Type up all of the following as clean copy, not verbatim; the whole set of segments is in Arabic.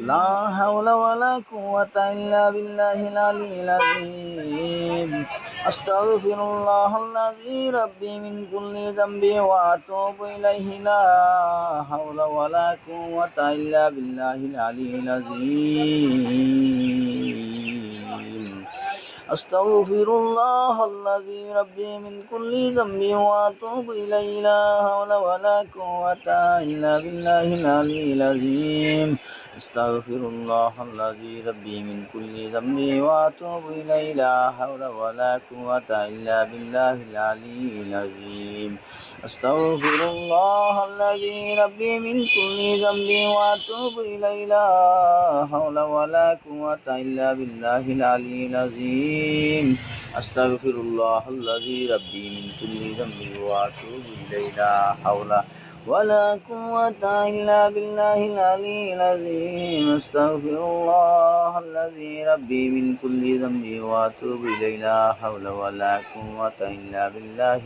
لا حول ولا قوة إلا بالله العلي العظيم. أستغفر الله الذي ربي من كل ذنب وأتوب إليه. لا حول ولا قوة إلا بالله العلي العظيم. أستغفر الله الذي ربي من كل ذنب وأتوب إليه. لا حول ولا قوة إلا بالله العلي العظيم. أستغفر الله الذي ربي من كل ذنب وأتوب إليه. لا حول ولا قوة إلا بالله العلي العظيم. أستغفر الله الذي ربي من كل ذنب وأتوب إليه. لا حول ولا قوة إلا بالله العلي العظيم. أستغفر الله الذي ربي من كل ذنب وأتوب إليه. لا حول ولا قوة إلا بالله العلي العظيم. أستغفر الله الذي ربي من كل ذنب وأتوب إليه. لا حول ولا قوة إلا بالله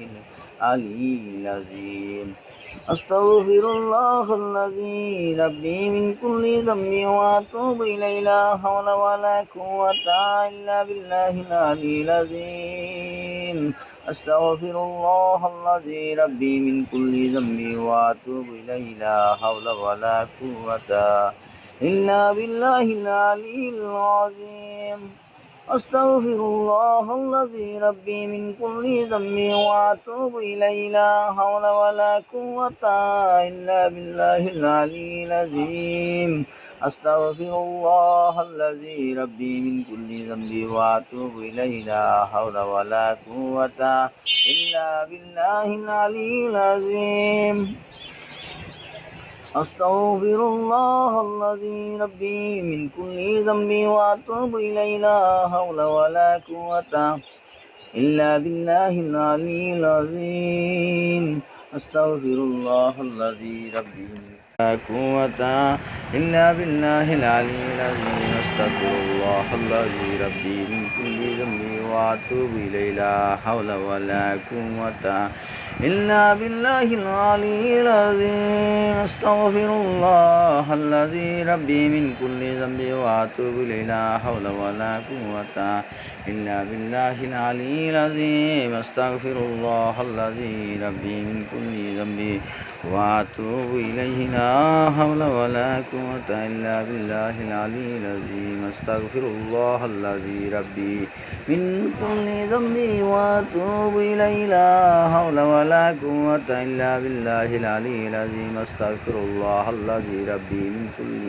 العلي العظيم. أستغفر الله الذي ربي من كل ذنب وأتوب إليه. لا حول ولا قوة إلا بالله العلي العظيم. أستغفر الله الذي ربي من كل ذنب وأتوب إليه. لا حول ولا قوة إلا بالله العلي العظيم. أستغفر الله الذي ربي من كل ذنب وأتوب إليه. لا حول ولا قوة إلا بالله العلي العظيم. أستغفر الله الذي ربي من كل ذنب وأتوب إليه. لا حول ولا قوة إلا بالله العلي العظيم. أستغفر الله الذي ربي من كل ذنب وأتوب إليه. لا حول ولا قوة إلا بالله العلي العظيم. أستغفر الله الذي ربي لا قوة إلا بالله العلي العظيم. أستغفر الله الذي ربي من كل ذنب وأتوب إليه. لا حول ولا قوة إلا بالله العلي العظيم. أستغفر الله الذي ربي من كل ذنب وأتوب إليه. لا حول ولا قوة إلا بالله العلي العظيم. أستغفر الله الذي ربي من كل ذنب وأتوب إليه. لا حول ولا قوة إلا بالله العلي العظيم. أستغفر الله الذي ربي من كل ذنب وأتوب إليه. لا حول ولا قوة إلا بالله العلي العظيم. أستغفر الله الذي ربي من كل